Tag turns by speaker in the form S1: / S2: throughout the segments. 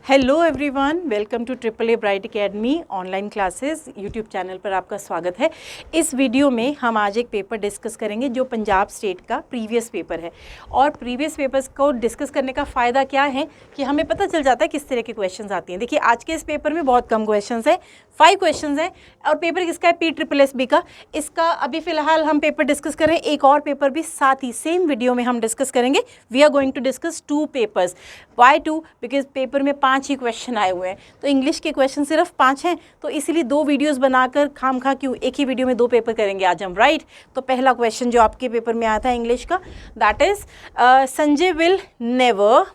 S1: Hello everyone, welcome to triple A Bright Academy online classes YouTube channel पर आपका स्वागत है। इस वीडियो में हम आज एक पेपर डिस्कस करेंगे जो पंजाब स्टेट का प्रीवियस पेपर है। और प्रीवियस पेपर्स को डिस्कस करने का फ़ायदा क्या है कि हमें पता चल जाता है किस तरह के क्वेश्चंस आती हैं। देखिए आज के इस पेपर में बहुत कम क्वेश्चंस हैं, 5 क्वेश्चंस हैं। और पेपर किसका है? PSSB का। इसका अभी फ़िलहाल हम पेपर डिस्कस करें, एक और पेपर भी साथ ही सेम वीडियो में हम डिस्कस करेंगे। We are going to discuss 2 papers. Why 2? Because paper में 5 ही क्वेश्चन आए हुए हैं, तो इंग्लिश के क्वेश्चन सिर्फ 5 हैं, तो इसीलिए 2 वीडियोस बनाकर खामखा क्यों एक ही वीडियो में 2 पेपर करेंगे आज हम, राइट। तो पहला क्वेश्चन जो आपके पेपर में आया था इंग्लिश का, that is Sanjay will never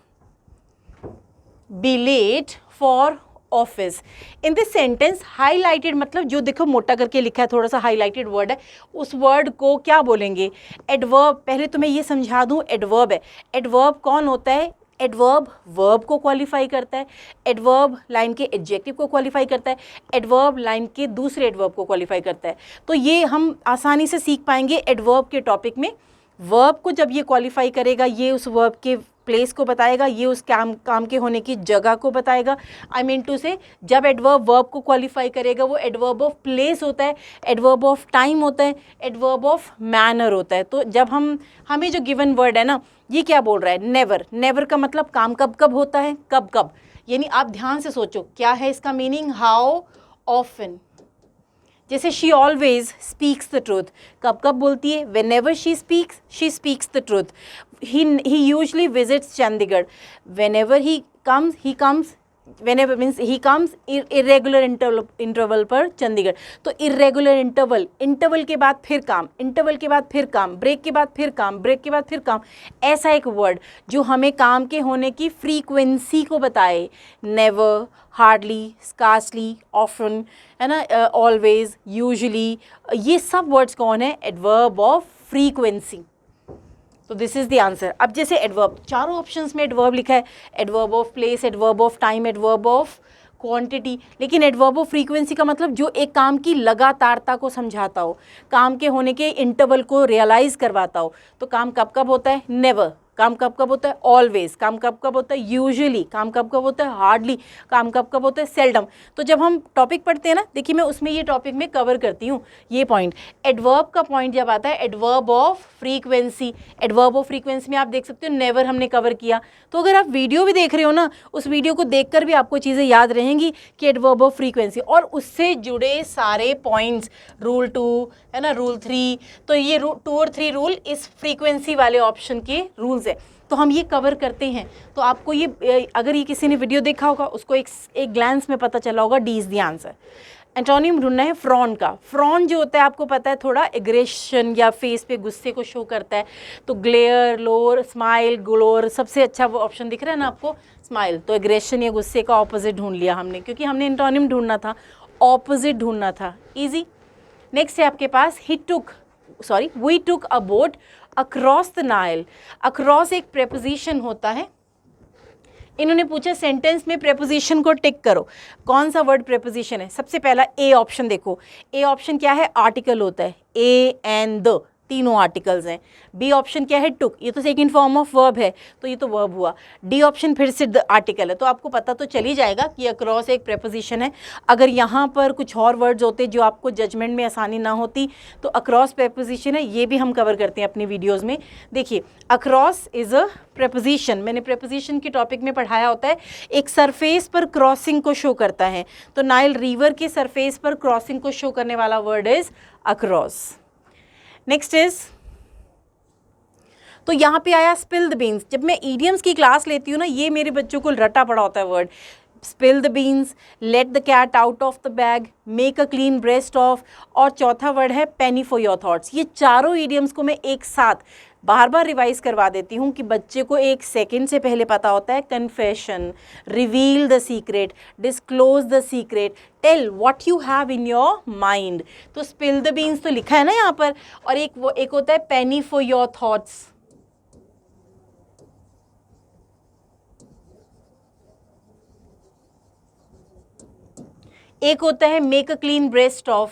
S1: be late for office. In this sentence highlighted मतलब जो देखो मोटा करके लिखा है, थोड़ा सा हाईलाइटेड वर्ड है, उस वर्ड को क्या बोलेंगे? एडवर्ब। पहले तो मैं ये समझा दूं, एडवर्ब है। एडवर्ब कौन होता है? एडवर्ब वर्ब को क्वालिफाई करता है, एडवर्ब लाइन के एडजेक्टिव को क्वालिफाई करता है, एडवर्ब लाइन के दूसरे एडवर्ब को क्वालिफाई करता है। तो ये हम आसानी से सीख पाएंगे एडवर्ब के टॉपिक में। वर्ब को जब ये क्वालिफाई करेगा, ये उस वर्ब के प्लेस को बताएगा, ये उस काम के होने की जगह को बताएगा। आई मीन टू से जब एडवर्ब वर्ब को क्वालिफाई करेगा, वो एडवर्ब ऑफ प्लेस होता है, एडवर्ब ऑफ टाइम होता है, एडवर्ब ऑफ मैनर होता है। तो जब हमें जो गिवन वर्ड है ना, ये क्या बोल रहा है? नेवर। नेवर का मतलब काम कब कब होता है? कब कब। यानी आप ध्यान से सोचो क्या है इसका मीनिंग। How often. जैसे she always speaks the truth, कब कब बोलती है? Whenever she speaks the truth. He usually visits Chandigarh. Whenever he comes whenever means he comes irregular interval पर चंडीगढ़। तो इरेगुलर इंटरवल के बाद फिर काम, इंटरवल के बाद फिर काम, ब्रेक के बाद फिर काम, ब्रेक के बाद फिर काम, ऐसा एक वर्ड जो हमें काम के होने की फ्रीक्वेंसी को बताए। नेवर, हार्डली, स्कार्सली, ऑफन, है ना, ऑलवेज, यूजुअली, ये सब वर्ड्स कौन है? Adverb of frequency. तो दिस इज़ द आंसर। अब जैसे एडवर्ब, चारों ऑप्शंस में एडवर्ब लिखा है, adverb of place, adverb of time, adverb of quantity. लेकिन एडवर्ब ऑफ फ्रीक्वेंसी का मतलब जो एक काम की लगातारता को समझाता हो, काम के होने के इंटरवल को रियलाइज़ करवाता हो। तो काम कब कब होता है? नेवर। काम कब कब होता है? ऑलवेज। काम कब कब होता है? यूजुअली। काम कब कब होता है? हार्डली। काम कब कब होता है? सेल्डम। तो जब हम टॉपिक पढ़ते हैं ना, देखिए मैं उसमें ये टॉपिक में कवर करती हूँ ये पॉइंट। एडवर्ब का पॉइंट जब आता है, adverb of frequency. Adverb of frequency में आप देख सकते हो नेवर हमने कवर किया। तो अगर आप वीडियो भी देख रहे हो ना, उस वीडियो को देखकर भी आपको चीज़ें याद रहेंगी कि एडवर्ब ऑफ फ्रीक्वेंसी और उससे जुड़े सारे पॉइंट्स, रूल 2 है ना, रूल 3। तो ये 2 और 3 रूल इस फ्रीक्वेंसी वाले ऑप्शन के रूल्स है, तो हम ये कवर करते हैं। तो आपको ये अगर ये किसी ने वीडियो देखा होगा, उसको एक ग्लैंस में पता चला होगा। D is the answer. Antonym ढूंढना है फ्रॉन का। फ्रॉन जो होता है आपको पता है, थोड़ा एग्रेशन या फेस पे गुस्से को शो करता है। तो ग्लेयर, लोर, स्माइल, ग्लोर, सबसे अच्छा वो ऑप्शन दिख रहा है ना आपको, स्माइल। तो एग्रेशन या गुस्से का ऑपोजिट ढूंढ लिया हमने, क्योंकि हमने एंटोनिम ढूंढना था, ऑपोजिट ढूंढना था। ईजी। नेक्स्ट है आपके पास we took a boat across the Nile. Across एक प्रेपोजिशन होता है। इन्होंने पूछा सेंटेंस में प्रेपोजिशन को टिक करो। कौन सा वर्ड प्रेपोजिशन है? सबसे पहला ए ऑप्शन देखो। ए ऑप्शन क्या है? आर्टिकल होता है। ए एंड द, तीनों आर्टिकल्स हैं। बी ऑप्शन क्या है? टुक, ये तो सेकंड फॉर्म ऑफ वर्ब है, तो ये तो वर्ब हुआ। डी ऑप्शन फिर से द आर्टिकल है। तो आपको पता तो चल ही जाएगा कि अक्रॉस एक प्रेपोजिशन है। अगर यहाँ पर कुछ और वर्ड्स होते जो आपको जजमेंट में आसानी ना होती, तो अक्रॉस प्रेपोजिशन है, ये भी हम कवर करते हैं अपनी वीडियोज़ में। देखिए अक्रॉस इज़ अ प्रेपोजिशन, मैंने प्रेपोजिशन के टॉपिक में पढ़ाया होता है, एक सरफेस पर क्रॉसिंग को शो करता है। तो नाइल रिवर के सरफेस पर क्रॉसिंग को शो करने वाला word is across. Next is, तो यहाँ पे आया स्पिल द बीन्स। जब मैं ईडियम्स की क्लास लेती हूँ ना, ये मेरे बच्चों को रटा पड़ा होता है word. Spill the beans, let the cat out of the bag, make a clean breast of, और चौथा वर्ड है पेनी फॉर योर थॉट्स। ये चारों ईडियम्स को मैं एक साथ बार बार रिवाइज करवा देती हूँ कि बच्चे को एक सेकंड से पहले पता होता है। Confession, reveal the secret, disclose the secret, tell what you have in your mind. तो स्पिल द बीन्स तो लिखा है ना यहाँ पर, और एक होता है पेनी फॉर योर थॉट्स। एक होता है make a clean breast of.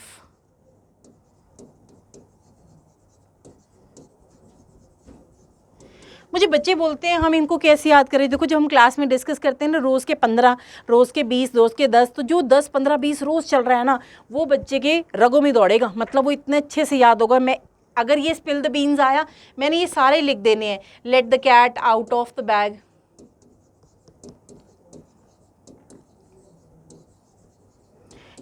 S1: मुझे बच्चे बोलते हैं हम इनको कैसे याद करें। देखो जब हम क्लास में डिस्कस करते हैं ना, रोज़ के 15, रोज़ के 20, रोज़ के 10, तो जो 10, 15, 20 रोज़ चल रहा है ना, वो बच्चे के रगों में दौड़ेगा, मतलब वो इतने अच्छे से याद होगा। मैं अगर ये स्पिल द बीन्स आया, मैंने ये सारे लिख देने हैं। Let the cat out of the bag,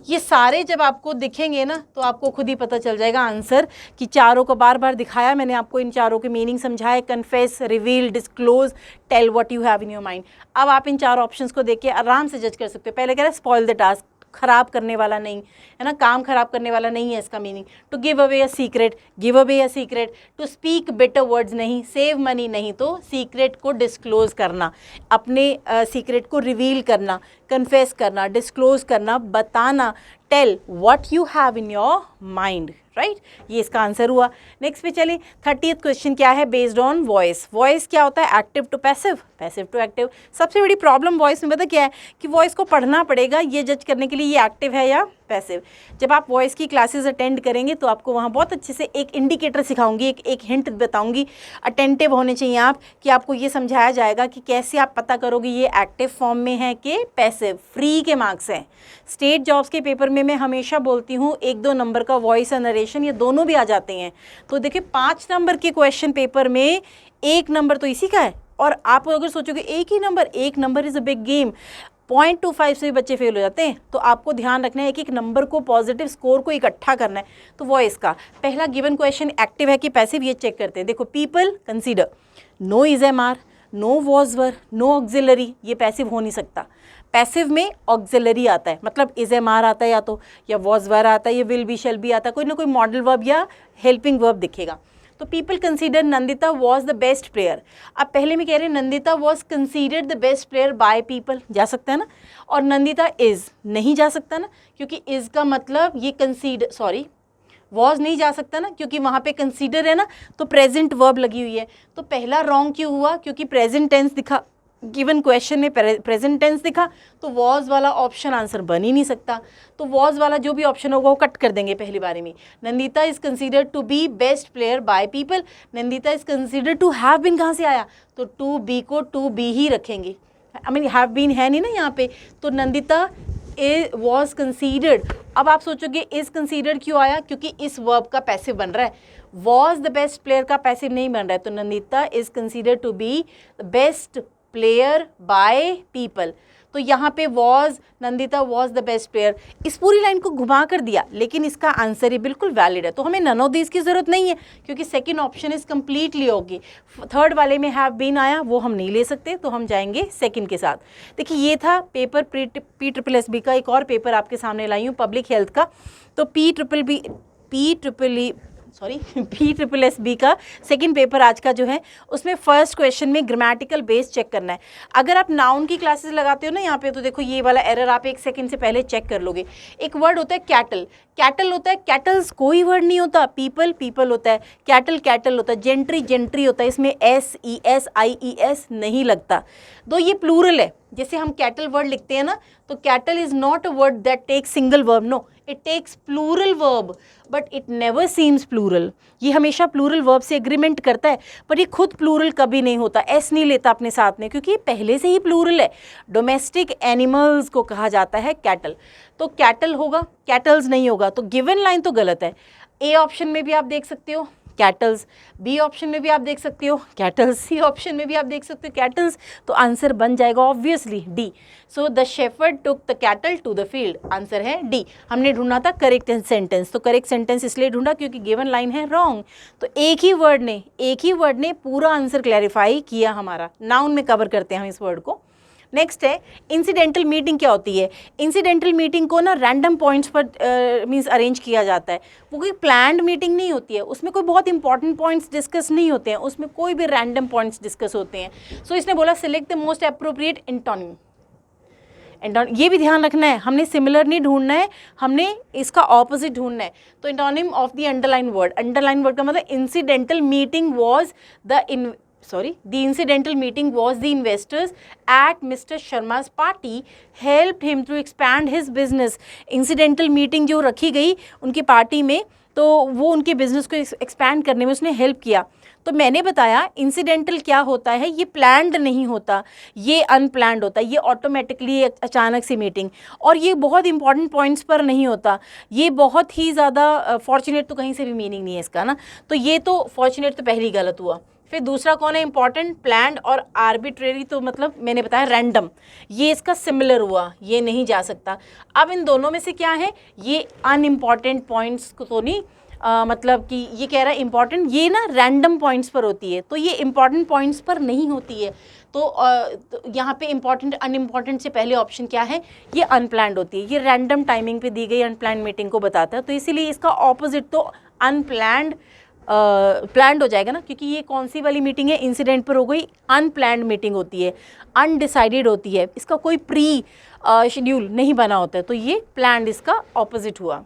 S1: ये सारे जब आपको दिखेंगे ना तो आपको खुद ही पता चल जाएगा आंसर, कि चारों को बार बार दिखाया मैंने आपको, इन चारों के मीनिंग समझाए, confess, reveal, disclose, tell what you have in your mind. अब आप इन चारों ऑप्शंस को देख के आराम से जज कर सकते हो। पहले कह रहा है स्पॉइल द टास्क, खराब करने वाला नहीं है ना, काम खराब करने वाला नहीं है इसका meaning. To give away a secret, give away a secret. To speak better words नहीं, सेव मनी नहीं, तो सीक्रेट को डिस्क्लोज करना, अपने सीक्रेट को रिवील करना, कन्फेस करना, डिस्क्लोज करना, बताना, tell what you have in your mind, right. ये इसका आंसर हुआ। नेक्स्ट पे चलिए, 30th क्वेश्चन क्या है, बेस्ड ऑन वॉइस। वॉइस क्या होता है, active to passive, passive to active. सबसे बड़ी प्रॉब्लम वॉइस में पता क्या है, कि वॉइस को पढ़ना पड़ेगा ये जज करने के लिए ये एक्टिव है या पैसिव। जब आप वॉइस की क्लासेस अटेंड करेंगे तो आपको वहाँ बहुत अच्छे से एक इंडिकेटर सिखाऊंगी, एक हिंट बताऊंगी। अटेंटिव होने चाहिए आप, कि आपको ये समझाया जाएगा कि कैसे आप पता करोगे ये एक्टिव फॉर्म में है कि पैसिव। फ्री के मार्क्स हैं। स्टेट जॉब्स के पेपर में मैं हमेशा बोलती हूँ 1-2 नंबर का वॉइस और नरेशन, ये दोनों भी आ जाते हैं। तो देखिए 5 नंबर के क्वेश्चन पेपर में 1 नंबर तो इसी का है। और आप अगर सोचोगे एक ही number, 1 number is a big game, 0.25 से भी बच्चे फेल हो जाते हैं। तो आपको ध्यान रखना है एक एक नंबर को, पॉजिटिव स्कोर को इकट्ठा करना है। तो वॉइस का पहला गिवन क्वेश्चन एक्टिव है कि पैसिव, ये चेक करते हैं। देखो people consider, no is am are, no was were, no auxiliary, ये पैसिव हो नहीं सकता। पैसिव में ऑक्सिलरी आता है, मतलब इज एम आर आता है या तो, या वॉज वर आता है, या विल बी शेल बी आता है, कोई ना कोई मॉडल वर्ब या हेल्पिंग वर्ब दिखेगा। तो people consider Nandita was the best player. अब पहले में कह रहे हैं Nandita was considered the best player by people, जा सकता है ना। और नंदिता इज नहीं जा सकता ना, क्योंकि इज का मतलब ये कंसीडर, सॉरी वॉज नहीं जा सकता ना, क्योंकि वहाँ पे कंसीडर है ना, तो प्रेजेंट वर्ब लगी हुई है। तो पहला रॉन्ग क्यों हुआ, क्योंकि प्रेजेंट टेंस दिखा, गिवन क्वेश्चन में प्रेजेंट टेंस दिखा, तो वॉज वाला ऑप्शन आंसर बन ही नहीं सकता। तो वॉज वाला जो भी ऑप्शन होगा वो कट कर देंगे पहली बारी में। Nandita is considered to be best player by people, Nandita is considered to have been कहाँ से आया, तो टू बी को टू बी ही रखेंगे। आई मीन हैव बीन है नहीं ना यहाँ पे, तो नंदिता वॉज कंसीडर्ड। अब आप सोचोगे इज कंसीडर्ड क्यों आया, क्योंकि इस वर्ब का पैसिव बन रहा है, वॉज द बेस्ट प्लेयर का पैसिव नहीं बन रहा है। तो Nandita is considered to be the best player by people. तो यहाँ पे was, Nandita was the best player, इस पूरी लाइन को घुमा कर दिया, लेकिन इसका आंसर ही बिल्कुल वैलिड है। तो हमें नन ऑफ दिस की ज़रूरत नहीं है, क्योंकि सेकंड ऑप्शन इज कम्प्लीटली होगी। थर्ड वाले में हैव बीन आया, वो हम नहीं ले सकते, तो हम जाएंगे सेकंड के साथ। देखिए ये था पेपर PSSB का। एक और पेपर आपके सामने लाई हूँ, पब्लिक हेल्थ का। तो PSSB का सेकंड पेपर आज का जो है, उसमें फर्स्ट क्वेश्चन में ग्रामेटिकल बेस चेक करना है। अगर आप नाउन की क्लासेस लगाते हो ना यहाँ पे, तो देखो ये वाला एरर आप 1 सेकंड से पहले चेक कर लोगे। एक वर्ड होता है कैटल, कैटल होता है, कैटल्स कोई वर्ड नहीं होता। पीपल, पीपल होता है, कैटल, कैटल होता है, जेंट्री, जेंट्री होता है, इसमें SESIES नहीं लगता। दो ये प्लूरल है, जैसे हम कैटल वर्ड लिखते हैं ना, तो cattle is not a word that takes single verb, no it takes plural verb, but it never seems plural. ये हमेशा प्लूरल वर्ब से एग्रीमेंट करता है, पर ये खुद प्लूरल कभी नहीं होता, एस नहीं लेता अपने साथ में, क्योंकि ये पहले से ही प्लूरल है। डोमेस्टिक एनिमल्स को कहा जाता है कैटल, तो कैटल होगा, कैटल्स नहीं होगा। तो गिवन लाइन तो गलत है। ए ऑप्शन में भी आप देख सकते हो कैटल्स, बी ऑप्शन में भी आप देख सकते हो कैटल्स, सी ऑप्शन में भी आप देख सकते हो कैटल्स। तो आंसर बन जाएगा obviously D. So the shepherd took the cattle to the field, answer है डी। हमने ढूंढना था करेक्ट सेंटेंस, तो करेक्ट सेंटेंस इसलिए ढूंढा क्योंकि गिवन लाइन है रॉन्ग। तो एक ही वर्ड ने पूरा आंसर क्लैरिफाई किया हमारा। नाउन में कवर करते हैं हम इस वर्ड को। नेक्स्ट है इंसिडेंटल मीटिंग। क्या होती है इंसिडेंटल मीटिंग? को ना रैंडम पॉइंट्स पर मींस अरेंज किया जाता है। वो कोई प्लान्ड मीटिंग नहीं होती है, उसमें कोई बहुत इंपॉर्टेंट पॉइंट्स डिस्कस नहीं होते हैं, उसमें कोई भी रैंडम पॉइंट्स डिस्कस होते हैं। सो इसने बोला select the most appropriate antonym. ये भी ध्यान रखना है, हमने सिमिलर नहीं ढूंढना है, हमने इसका ऑपोजिट ढूंढना है। तो antonym of the underline word, underline word का मतलब incidental meeting was the incidental meeting was the investors at Mr. Sharma's party helped him to expand his business। incidental meeting जो रखी गई उनकी पार्टी में, तो वो उनके बिजनेस को एक्सपैंड करने में उसने हेल्प किया। तो मैंने बताया इंसिडेंटल क्या होता है, ये प्लान्ड नहीं होता, ये अनप्लान्ड होता है, ये ऑटोमेटिकली अचानक से मीटिंग, और ये बहुत इंपॉर्टेंट पॉइंट्स पर नहीं होता, ये बहुत ही ज़्यादा फॉर्चुनेट तो कहीं से भी मीनिंग नहीं है इसका ना। तो ये तो फॉर्चुनेट तो पहली गलत हुआ। फिर दूसरा कौन है इंपॉर्टेंट, प्लान्ड और आर्बिट्रेरी, तो मतलब मैंने बताया रैंडम, ये इसका सिमिलर हुआ, ये नहीं जा सकता। अब इन दोनों में से क्या है, ये अनइम्पॉर्टेंट पॉइंट्स को तो नहीं मतलब कि ये कह रहा है इंपॉर्टेंट, ये ना रैंडम पॉइंट्स पर होती है, तो ये इंपॉर्टेंट पॉइंट्स पर नहीं होती है। तो यहाँ पे इंपॉर्टेंट अनइम्पॉर्टेंट से पहले ऑप्शन क्या है, ये अनप्लान्ड होती है, ये रैंडम टाइमिंग पे दी गई अनप्लान्ड मीटिंग को बताता है। तो इसीलिए इसका ऑपोजिट तो अनप्लान्ड प्लान्ड हो जाएगा ना, क्योंकि ये कौन सी वाली मीटिंग है, इंसिडेंट पर हो गई, अनप्लान्ड मीटिंग होती है, अनडिसाइडेड होती है, इसका कोई प्री शेड्यूल नहीं बना होता है, तो ये प्लान्ड इसका ऑपोजिट हुआ।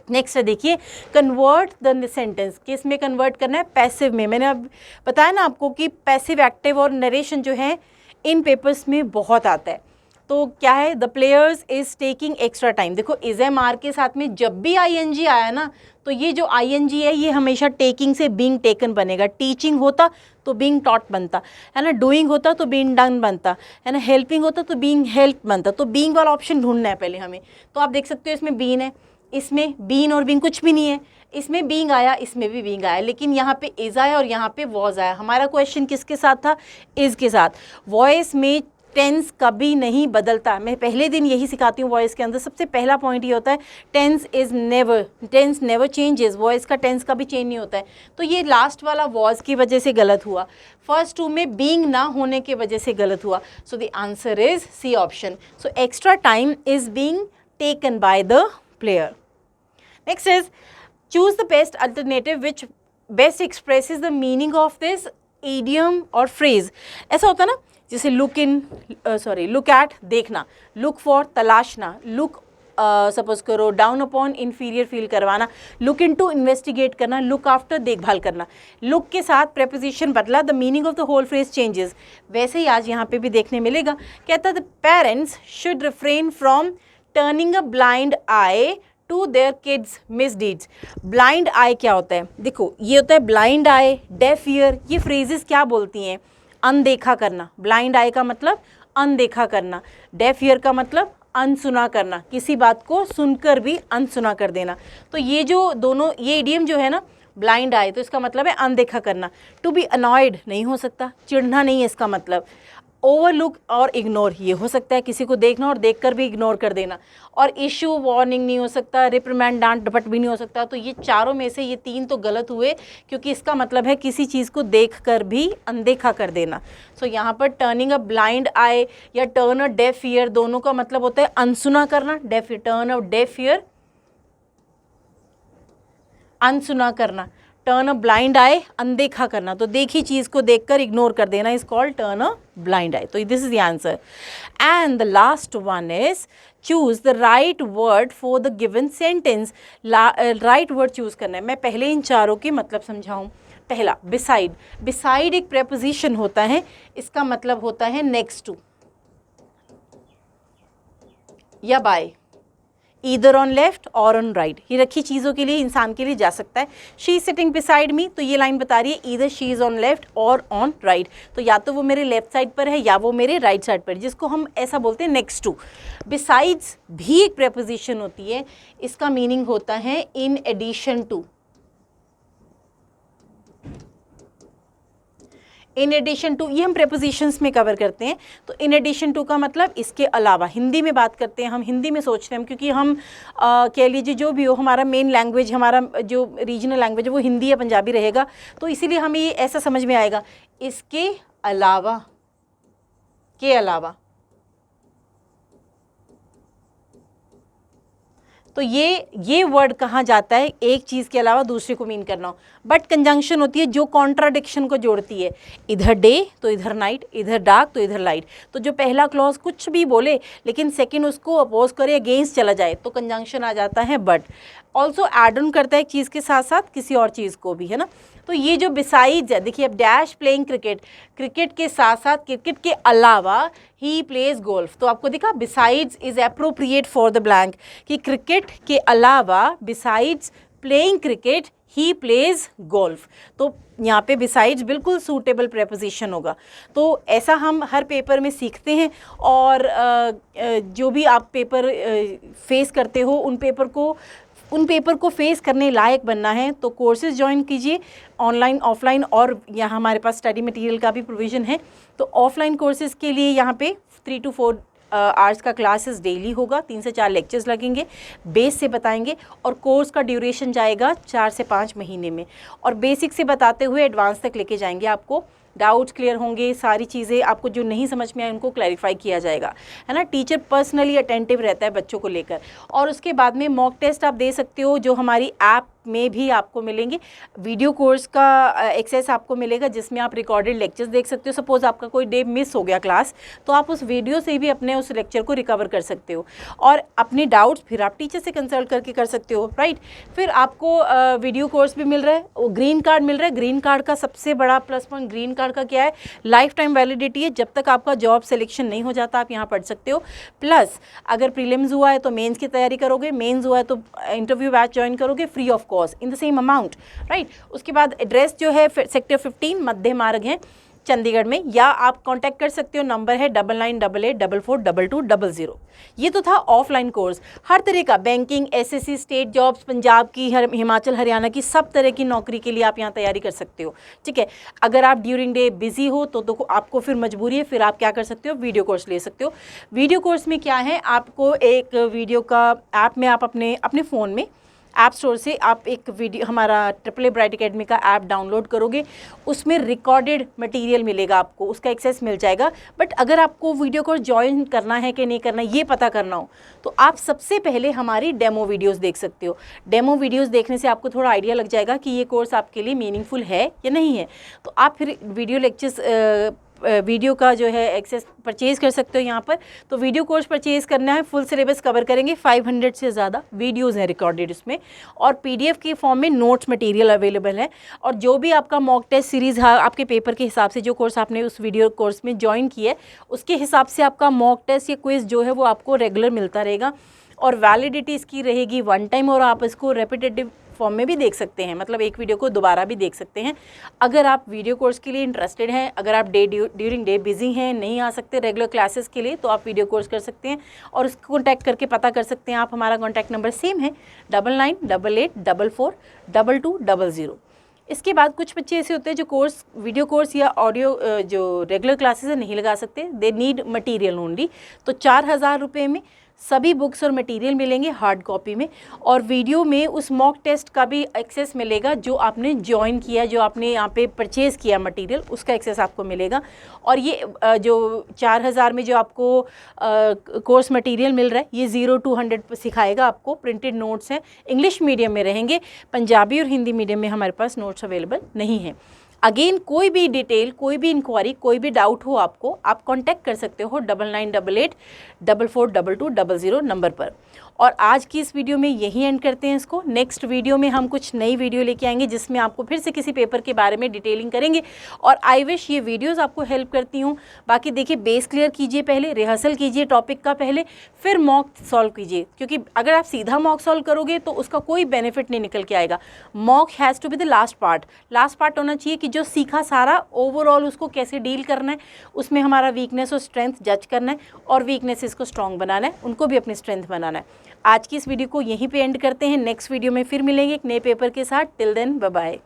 S1: नेक्स्ट है देखिए, कन्वर्ट द सेंटेंस, किस में कन्वर्ट करना है, पैसिव में। मैंने अब बताया ना आपको कि पैसिव, एक्टिव और नरेशन जो है इन पेपर्स में बहुत आता है। तो क्या है, the players is taking extra time. देखो इज एम आर के साथ में जब भी आईएनजी आया ना, तो ये जो आईएनजी है ये हमेशा टेकिंग से बीइंग टेकन बनेगा। टीचिंग होता तो बीइंग टॉट बनता है ना, डूइंग होता तो बीइंग डन बनता है ना, हेल्पिंग होता तो बीइंग हेल्प बनता। तो बीइंग वाला ऑप्शन ढूंढना है पहले हमें। तो आप देख सकते हो इसमें बीन है, इसमें बीन और बीइंग कुछ भी नहीं है, इसमें बीइंग आया, इसमें भी बीइंग आया, लेकिन यहाँ पे इज आया और यहाँ पे वॉज आया। हमारा क्वेश्चन किसके साथ था, इज के साथ। वॉइस में टेंस कभी नहीं बदलता, मैं पहले दिन यही सिखाती हूँ वॉइस के अंदर। सबसे पहला पॉइंट ये होता है tense is never, tense never changes, voice का टेंस कभी चेंज नहीं होता है। तो ये लास्ट वाला वॉज की वजह से गलत हुआ, फर्स्ट टू में बीइंग ना होने की वजह से गलत हुआ। So the answer is C option. So extra time is being taken by the player. Next is choose the best alternative which best expresses the meaning of this idiom और phrase. ऐसा होता है ना, जैसे लुक इन, लुक एट देखना, look for तलाशना, look suppose करो down upon inferior feel करवाना, लुक इन टू इन्वेस्टिगेट करना, लुक आफ्टर देखभाल करना। लुक के साथ प्रेपोजिशन बदला, the meaning of the whole phrase changes. वैसे ही आज यहाँ पे भी देखने मिलेगा, कहता the parents should refrain from turning a blind eye to their kids misdeeds. Blind eye क्या होता है, देखो ये होता है ब्लाइंड आई, डेफ ईयर, ये फ्रेजेस क्या बोलती हैं, अनदेखा करना। ब्लाइंड आई का मतलब अनदेखा करना, डेफ ईयर का मतलब अनसुना करना, किसी बात को सुनकर भी अनसुना कर देना। तो ये जो दोनों, ये इडियम जो है ना ब्लाइंड आई, तो इसका मतलब है अनदेखा करना। टू बी अनॉयड नहीं हो सकता, चिढ़ना नहीं है इसका मतलब। ओवरलुक और इग्नोर ये हो सकता है, किसी को देखना और देखकर भी इग्नोर कर देना। और इशू वार्निंग नहीं हो सकता, रिप्रिमेंड डांट डपट भी नहीं हो सकता। तो ये चारों में से ये तीन तो गलत हुए, क्योंकि इसका मतलब है किसी चीज़ को देखकर भी अनदेखा कर देना। सो यहाँ पर टर्निंग अ ब्लाइंड आई या टर्न अ डेफ ईयर, दोनों का मतलब होता है अनसुना करना। Deaf, turn a deaf ear, अनसुना करना। टर्न अ ब्लाइंड आई, अनदेखा करना, तो देखी चीज़ को देखकर इग्नोर कर देना is called turn a blind eye. तो this is the answer. And the last one is choose the right word for the given sentence. Right word choose करना है। मैं पहले इन चारों के मतलब समझाऊं। पहला बिसाइड, बिसाइड एक प्रेपोजिशन होता है, इसका मतलब होता है नेक्स्ट टू या बाय, ईदर ऑन लेफ्ट और ऑन राइट। ये रखी चीज़ों के लिए, इंसान के लिए जा सकता है। She is sitting beside me, तो ये लाइन बता रही है either she is on left और ऑन राइट। तो या तो वो मेरे लेफ्ट साइड पर है या वो मेरे राइट साइड पर, जिसको हम ऐसा बोलते हैं नेक्स्ट टू। बिसाइड्स भी एक प्रेपोजिशन होती है, इसका मीनिंग होता है in addition to. In addition to, ये हम प्रेपोजिशंस में कवर करते हैं। तो इन एडिशन टू का मतलब इसके अलावा। हिंदी में बात करते हैं हम, हिंदी में सोचते हैं हम, क्योंकि हम कह लीजिए जो भी हो, हमारा मेन लैंग्वेज, हमारा जो रीजनल लैंग्वेज है वो हिंदी या पंजाबी रहेगा। तो इसीलिए हमें ये ऐसा समझ में आएगा, इसके अलावा, के अलावा। तो ये वर्ड कहाँ जाता है, एक चीज़ के अलावा दूसरे को मीन करना हो। बट कंजंक्शन होती है जो कॉन्ट्राडिक्शन को जोड़ती है, इधर डे तो इधर नाइट, इधर डार्क तो इधर लाइट। तो जो पहला क्लॉज कुछ भी बोले लेकिन सेकंड उसको अपोज करे, अगेंस्ट चला जाए, तो कंजंक्शन आ जाता है बट। ऑल्सो एड ऑन करता है एक चीज़ के साथ साथ किसी और चीज़ को भी, है ना। तो ये जो बिसाइड्स है, देखिए अब डैश प्लेइंग क्रिकेट, क्रिकेट के साथ साथ, क्रिकेट के अलावा ही प्लेज गोल्फ। तो आपको दिखा besides is appropriate for the blank, कि क्रिकेट के अलावा besides playing cricket he plays golf. तो यहाँ पे बिसाइड्स बिल्कुल सूटेबल प्रेपोजिशन होगा। तो ऐसा हम हर पेपर में सीखते हैं, और जो भी आप पेपर फेस करते हो उन पेपर को फेस करने लायक बनना है तो कोर्सेज ज्वाइन कीजिए, ऑनलाइन ऑफलाइन, और यहाँ हमारे पास स्टडी मटेरियल का भी प्रोविज़न है। तो ऑफलाइन कोर्सेज़ के लिए यहाँ पे 3 to 4 आवर्स का क्लासेस डेली होगा, 3 से 4 लेक्चर्स लगेंगे, बेस से बताएंगे, और कोर्स का ड्यूरेशन जाएगा 4 से 5 महीने में, और बेसिक से बताते हुए एडवांस तक लेके जाएंगे। आपको डाउट्स क्लियर होंगे, सारी चीज़ें आपको जो नहीं समझ में आए उनको क्लैरिफाई किया जाएगा, है ना। टीचर पर्सनली अटेंटिव रहता है बच्चों को लेकर। और उसके बाद में मॉक टेस्ट आप दे सकते हो, जो हमारी ऐप में भी आपको मिलेंगे। वीडियो कोर्स का एक्सेस आपको मिलेगा, जिसमें आप रिकॉर्डेड लेक्चर्स देख सकते हो। सपोज़ आपका कोई डे मिस हो गया क्लास, तो आप उस वीडियो से भी अपने उस लेक्चर को रिकवर कर सकते हो, और अपने डाउट्स फिर आप टीचर से कंसल्ट करके कर सकते हो, राइट। फिर आपको वीडियो कोर्स भी मिल रहा है, ग्रीन कार्ड मिल रहा है। ग्रीन कार्ड का सबसे बड़ा प्लस पॉइंट ग्रीन कार्ड का क्या है, लाइफ टाइम वैलिडिटी है। जब तक आपका जॉब सिलेक्शन नहीं हो जाता आप यहाँ पढ़ सकते हो। प्लस अगर प्रीलिम्स हुआ है तो मेंस की तैयारी करोगे, मेंस हुआ है तो इंटरव्यू बैच ज्वाइन करोगे free of cost in the same amount, right. उसके बाद एड्रेस जो है सेक्टर 15 मध्य मार्ग है चंडीगढ़ में, या आप कांटेक्ट कर सकते हो, नंबर है 9988842200। ये तो था ऑफलाइन कोर्स। हर तरह का banking, SSC, state jobs, Punjab की, हिमाचल हरियाणा की, सब तरह की नौकरी के लिए आप यहाँ तैयारी कर सकते हो, ठीक है। अगर आप ड्यूरिंग डे बिजी हो तो आपको फिर मजबूरी है, फिर आप क्या कर सकते हो, वीडियो कोर्स ले सकते हो। वीडियो कोर्स में क्या है, आपको एक वीडियो का ऐप में आप अपने फ़ोन में ऐप स्टोर से आप एक वीडियो, हमारा ट्रिपल ब्राइट एकेडमी का ऐप डाउनलोड करोगे, उसमें रिकॉर्डेड मटेरियल मिलेगा आपको, उसका एक्सेस मिल जाएगा। बट अगर आपको वीडियो कोर्स ज्वाइन करना है कि नहीं करना ये पता करना हो, तो आप सबसे पहले हमारी डेमो वीडियोस देख सकते हो। डेमो वीडियोस देखने से आपको थोड़ा आइडिया लग जाएगा कि ये कोर्स आपके लिए मीनिंगफुल है या नहीं है। तो आप फिर वीडियो का जो है एक्सेस परचेज़ कर सकते हो यहाँ पर। तो वीडियो कोर्स परचेज़ करना है, फुल सिलेबस कवर करेंगे, 500 से ज़्यादा वीडियोज़ हैं रिकॉर्डेड इसमें, और पीडीएफ के फॉर्म में नोट्स मटेरियल अवेलेबल है। और जो भी आपका मॉक टेस्ट सीरीज़ है, आपके पेपर के हिसाब से जो कोर्स आपने उस वीडियो कोर्स में ज्वाइन किया है उसके हिसाब से आपका मॉक टेस्ट या क्विज़ जो है वो आपको रेगुलर मिलता रहेगा, और वैलिडिटी इसकी रहेगी 1 टाइम, और आप इसको रेपिटेटिव फॉर्म में भी देख सकते हैं, मतलब एक वीडियो को दोबारा भी देख सकते हैं। अगर आप वीडियो कोर्स के लिए इंटरेस्टेड हैं, अगर आप ड्यूरिंग डे बिजी हैं, नहीं आ सकते रेगुलर क्लासेस के लिए, तो आप वीडियो कोर्स कर सकते हैं, और उसको कॉन्टैक्ट करके पता कर सकते हैं आप। हमारा कॉन्टैक्ट नंबर सेम है 9988844200। इसके बाद कुछ बच्चे ऐसे होते हैं जो वीडियो कोर्स या ऑडियो जो रेगुलर क्लासेस नहीं लगा सकते, दे नीड मटीरियल ओनली। तो 4000 रुपये में सभी बुक्स और मटेरियल मिलेंगे हार्ड कॉपी में, और वीडियो में उस मॉक टेस्ट का भी एक्सेस मिलेगा जो आपने ज्वाइन किया, जो आपने यहाँ पे परचेज़ किया मटेरियल, उसका एक्सेस आपको मिलेगा। और ये जो 4000 में जो आपको कोर्स मटेरियल मिल रहा है ये 0 to 100 सिखाएगा आपको। प्रिंटेड नोट्स हैं, इंग्लिश मीडियम में रहेंगे, पंजाबी और हिंदी मीडियम में हमारे पास नोट्स अवेलेबल नहीं हैं। अगेन कोई भी डिटेल, कोई भी इंक्वायरी, कोई भी डाउट हो आपको, आप कांटेक्ट कर सकते हो 9988844200 नंबर पर। और आज की इस वीडियो में यही एंड करते हैं इसको। नेक्स्ट वीडियो में हम कुछ नई वीडियो लेके आएंगे जिसमें आपको फिर से किसी पेपर के बारे में डिटेलिंग करेंगे, और आई विश ये वीडियोस आपको हेल्प करती हूँ। बाकी देखिए, बेस क्लियर कीजिए, पहले रिहर्सल कीजिए टॉपिक का पहले, फिर मॉक सॉल्व कीजिए, क्योंकि अगर आप सीधा मॉक सॉल्व करोगे तो उसका कोई बेनिफिट नहीं निकल के आएगा। Mock has to be the last part होना चाहिए कि जो सीखा सारा ओवरऑल उसको कैसे डील करना है, उसमें हमारा वीकनेस और स्ट्रेंथ जज करना है, और वीकनेसेस को स्ट्रॉन्ग बनाना है, उनको भी अपनी स्ट्रेंथ बनाना है। आज की इस वीडियो को यहीं पे एंड करते हैं। नेक्स्ट वीडियो में फिर मिलेंगे एक नए पेपर के साथ। Till then bye bye.